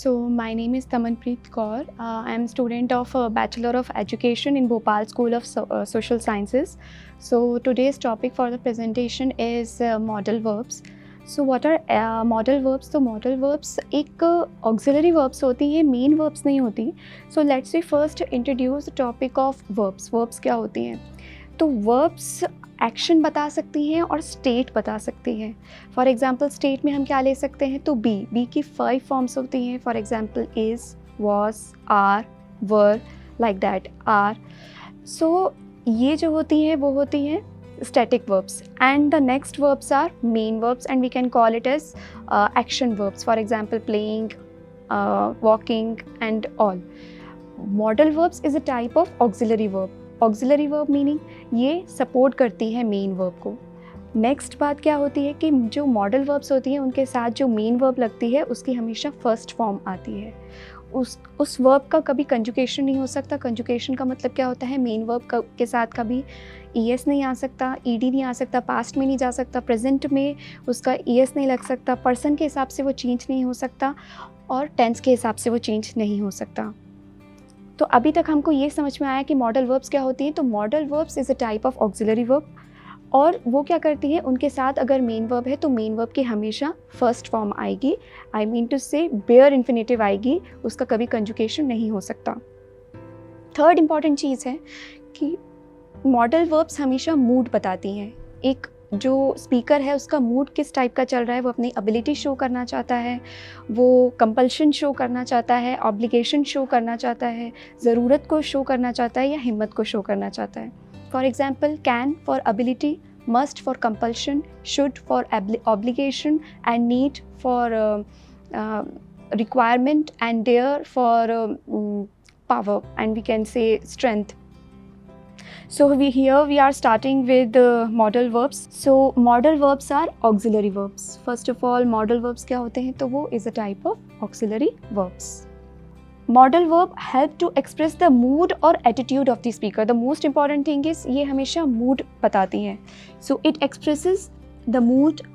So my name is Tamanpreet Kaur. I am student of Bachelor of Education in Bhopal School of Social Sciences. So today's topic for the presentation is modal verbs. So what are modal verbs? तो modal verbs एक auxiliary verbs होती है, main verbs नहीं होती. So let's we first introduce the topic of verbs. Verbs क्या होती हैं? तो verbs एक्शन बता सकती हैं और स्टेट बता सकती हैं. फॉर एग्जाम्पल स्टेट में हम क्या ले सकते हैं? तो बी की 5 फॉर्म्स होती हैं. For example is, was, are, were, like that, are. So ये जो होती हैं वो होती हैं static verbs, and the next verbs are main verbs, and we can call it as action verbs. For example, playing, walking, and all. Modal verbs is a type of auxiliary verb. Auxiliary verb meaning ये support करती है main verb को. Next बात क्या होती है कि जो मॉडल वर्ब्स होती हैं उनके साथ जो मेन वर्ब लगती है उसकी हमेशा फर्स्ट फॉर्म आती है. उस वर्ब का कभी कंजुगेशन नहीं हो सकता. कंजुगेशन का मतलब क्या होता है? मेन वर्ब के साथ कभी ईएस नहीं आ सकता, ईडी नहीं आ सकता, पास्ट में नहीं जा सकता, प्रेजेंट में उसका ईएस नहीं लग सकता, पर्सन के हिसाब से वो चेंज नहीं हो सकता, और टेंस के हिसाब से वो चेंज नहीं हो सकता. तो अभी तक हमको ये समझ में आया कि मॉडल वर्ब्स क्या होती हैं. तो modal verbs is a type of auxiliary verb, और वो क्या करती हैं? उनके साथ अगर मेन वर्ब है तो मेन वर्ब की हमेशा फर्स्ट फॉर्म आएगी. आई मीन टू से बेयर इन्फिनेटिव आएगी, उसका कभी कंजुगेशन नहीं हो सकता. थर्ड इम्पॉर्टेंट चीज़ है कि मॉडल वर्ब्स हमेशा मूड बताती हैं. एक जो स्पीकर है उसका मूड किस टाइप का चल रहा है, वो अपनी एबिलिटी शो करना चाहता है, वो कंपल्शन शो करना चाहता है, ऑब्लिगेशन शो करना चाहता है, ज़रूरत को शो करना चाहता है, या हिम्मत को शो करना चाहता है. For example, can for ability, must for compulsion, should for obligation, and need for requirement, and dare for power, and we can say strength. So here we are starting with modal verbs. So modal verbs are auxiliary verbs. First of all, modal verbs क्या होते हैं? तो वो is a type of auxiliary verbs. Modal verb help to express the mood or attitude of the speaker. The most important thing is ये हमेशा mood बताती हैं. So it expresses the mood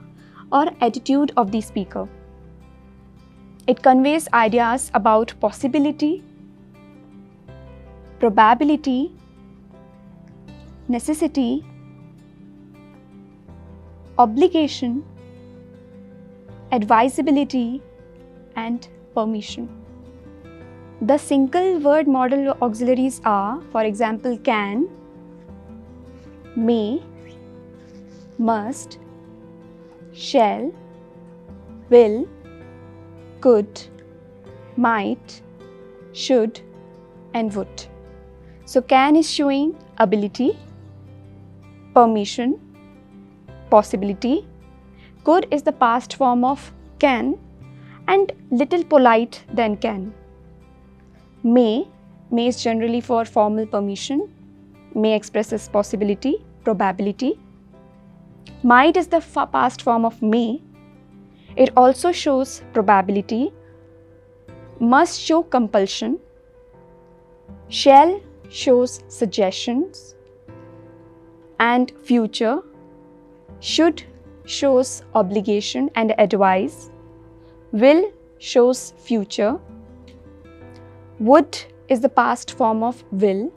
or attitude of the speaker. It conveys ideas about possibility, probability, necessity, obligation, advisability, and permission. The single word modal auxiliaries are, for example, can, may, must, shall, will, could, might, should, and would. So can is showing ability, permission, possibility. Could is the past form of can, and little polite than can. May is generally for formal permission. May expresses possibility, probability. Might is the past form of may. It also shows probability. Must show compulsion. Shall shows suggestions and future. Should shows obligation and advice. Will shows future. Would is the past form of will,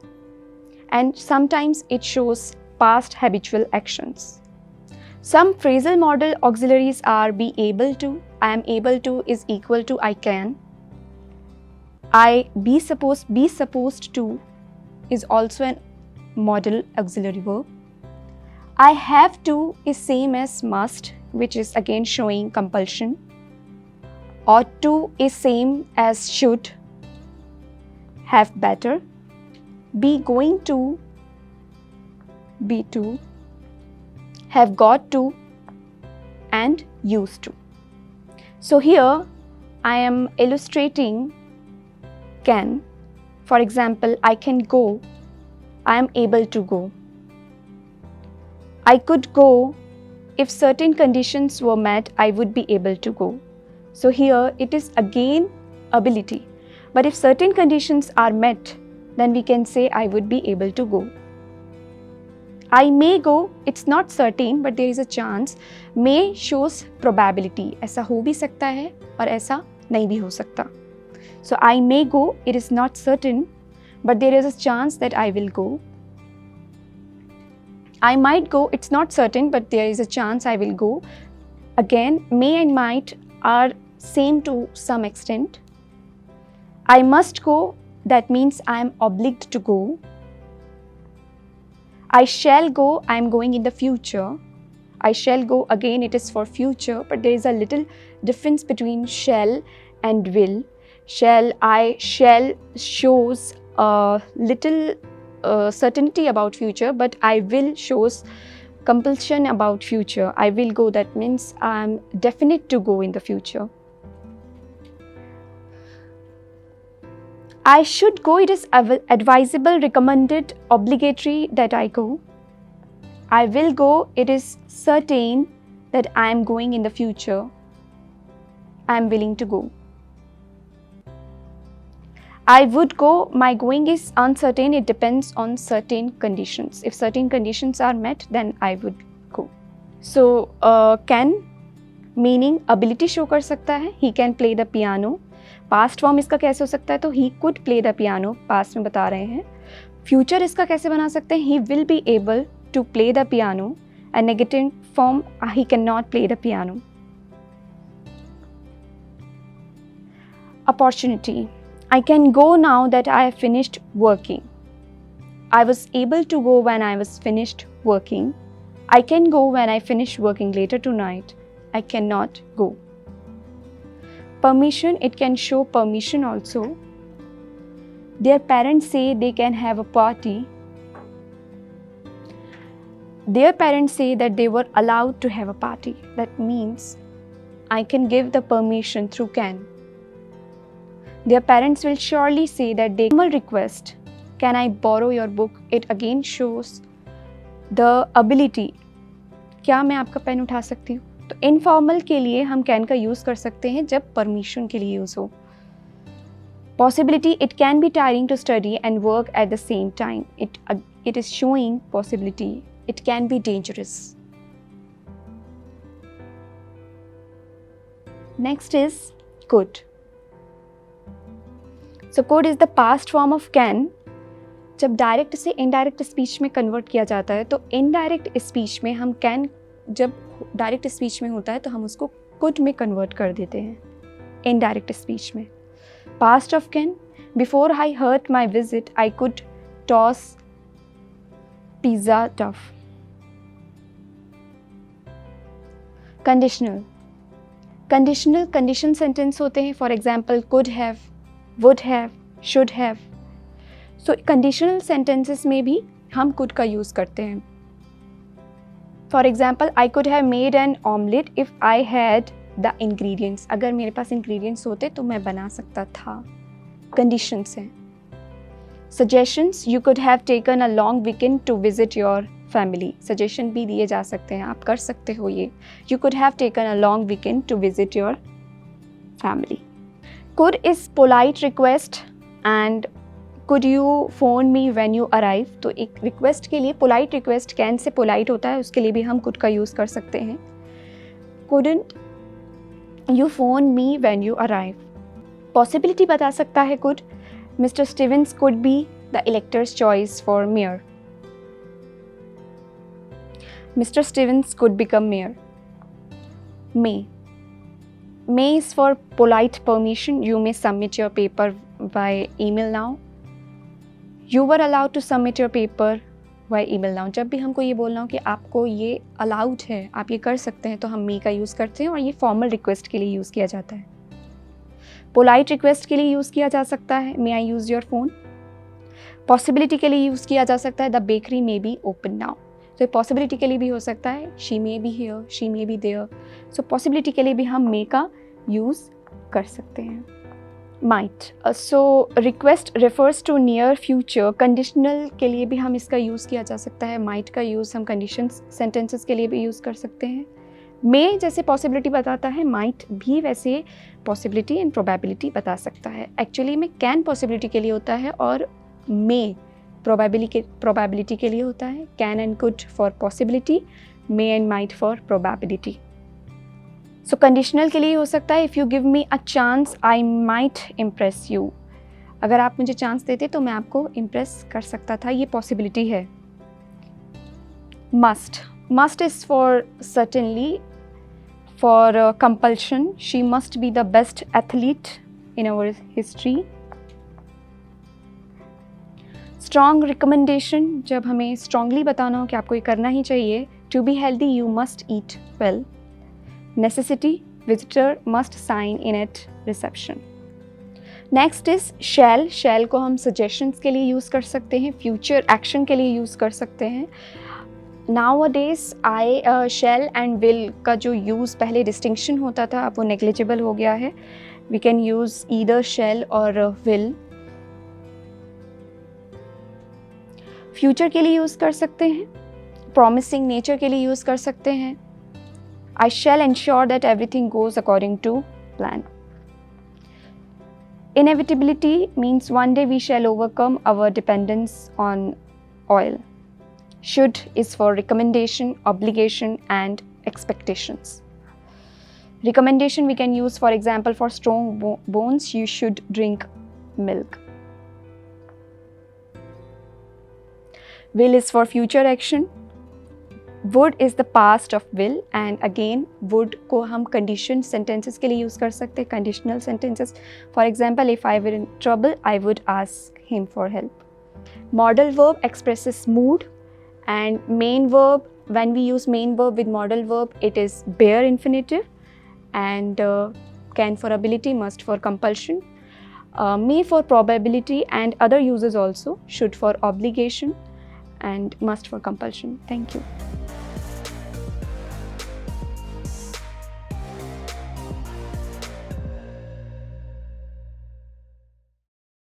and sometimes it shows past habitual actions. Some phrasal modal auxiliaries are be able to, I am able to is equal to I can. Be supposed to is also a modal auxiliary verb. I have to is same as must, which is again showing compulsion. Ought to is same as should. Have better. Be going to, be to. Have got to, and used to. So here I am illustrating can. For example, I can go, I am able to go. I could go, if certain conditions were met, I would be able to go. So here it is again ability. But if certain conditions are met, then we can say I would be able to go. I may go, it's not certain, but there is a chance. May shows probability. ऐसा हो भी सकता है और ऐसा नहीं भी हो सकता. So I may go, it is not certain, but there is a chance that I will go. I might go, it's not certain, but there is a chance I will go. Again, may and might are same to some extent. I must go, that means I am obliged to go. I shall go, I am going in the future. I shall go, again it is for future, but there is a little difference between shall and will. Shall shows a little certainty about future, but I will shows compulsion about future. I will go, that means I am definite to go in the future. I should go, it is advisable, recommended, obligatory that I go. I will go, it is certain that I am going in the future. I am willing to go. I would go, my going is uncertain, it depends on certain conditions. If certain conditions are met, then I would go. So, can meaning ability show कर सकता है, he can play the piano. Past form इसका कैसे हो सकता है, तो he could play the piano, past में बता रहे हैं. Future इसका कैसे बना सकते हैं, he will be able to play the piano. And negative form, he cannot play the piano. Opportunity. I can go now that I have finished working. I was able to go when I was finished working. I can go when I finish working later tonight. I cannot go. Permission, it can show permission also. Their parents say they can have a party. Their parents say that they were allowed to have a party. That means I can give the permission through can. Their parents will surely say that they will request, can I borrow your book? It again shows the ability. क्या मैं आपका pen उठा सकती हूँ? तो informal के लिए हम कैन का यूज़ कर सकते हैं जब परमिशन के लिए यूज़ हो. Possibility, it can be tiring to study and work at the same time. It is showing possibility. It can be dangerous. Next is could. So could is the past form of can. जब direct से indirect speech में convert किया जाता है तो indirect speech में हम can, जब डायरेक्ट स्पीच में होता है तो हम उसको कुड में कन्वर्ट कर देते हैं इनडायरेक्ट स्पीच में. Past of can, before I hurt my visit I could toss pizza tough. Conditional. Conditional condition sentence होते हैं. For example could have, would have, should have. So conditional sentences में भी हम could का use करते हैं. For example I could have made an omelette if I had the ingredients. अगर मेरे पास इंग्रेडिएंट्स होते तो मैं बना सकता था. कंडीशंस हैं. Suggestions, you could have taken a long weekend to visit your family. Suggestion भी दिए जा सकते हैं, आप कर सकते हो ये. You could have taken a long weekend to visit your family. Could is polite request and could you phone me when you arrive. तो एक रिक्वेस्ट के लिए पोलाइट रिक्वेस्ट कैन से पोलाइट होता है, उसके लिए भी हम कुड का यूज़ कर सकते हैं. Couldn't you phone me when you arrive. Possibility बता सकता है could. Mister Stevens could be the electors choice for mayor. Mister Stevens could become mayor. May. May is for polite permission. You may submit your paper by email now. You were allowed to submit your paper by email now. जब भी हमको ये बोलना हो कि आपको ये allowed है, आप ये कर सकते हैं, तो हम may का यूज़ करते हैं और ये फॉर्मल रिक्वेस्ट के लिए यूज़ किया जाता है. पोलाइट रिक्वेस्ट के लिए यूज़ किया जा सकता है may I use your phone. Possibility के लिए यूज़ किया जा सकता है the bakery may be open now. तो पॉसिबिलिटी के लिए भी हो सकता है she may be here, she may be there. So possibility के लिए भी हम मे का यूज़ कर सकते हैं. Might. So request refers to near future. Conditional के लिए भी हम इसका यूज़ किया जा सकता है. माइट का यूज़ हम कंडीशन सेंटेंसेस के लिए भी यूज़ कर सकते हैं. मे जैसे पॉसिबिलिटी बताता है, माइट भी वैसे पॉसिबिलिटी एंड प्रोबेबिलिटी बता सकता है. एक्चुअली में कैन पॉसिबिलिटी के लिए होता है और मे प्रोबेबिलिटी के लिए होता है. Can and could for possibility, may and might for probability. So conditional के लिए हो सकता है, if you give me a chance I might impress you. अगर आप मुझे चांस देते तो मैं आपको इम्प्रेस कर सकता था, ये पॉसिबिलिटी है। Must is for certainly, for compulsion, she must be the best athlete in our history. Strong recommendation, जब हमें स्ट्रांगली बताना हो कि आपको ये करना ही चाहिए। To be healthy you must eat well. Necessity, visitor must sign in at reception. Next is shall. Shall को हम सजेशंस के लिए यूज़ कर सकते हैं, फ्यूचर एक्शन के लिए यूज़ कर सकते हैं। Nowadays I shall and will का जो यूज़ पहले डिस्टिंक्शन होता था, अब वो नेग्लिजिबल हो गया है। वी कैन यूज़ ईदर शैल और विल। फ्यूचर के लिए यूज़ कर सकते हैं, प्रॉमिसिंग नेचर के लिए यूज़ कर सकते हैं। I shall ensure that everything goes according to plan. Inevitability means one day we shall overcome our dependence on oil. Should is for recommendation, obligation, and expectations. Recommendation we can use, for example, for strong bones, you should drink milk. Will is for future action. Would is the past of will, and again would को हम condition sentences के लिए use कर सकते हैं, conditional sentences. For example, if I were in trouble, I would ask him for help. Modal verb expresses mood, and main verb, when we use main verb with modal verb, it is bare infinitive, and can for ability, must for compulsion, may for probability and other uses also, should for obligation, and must for compulsion. Thank you.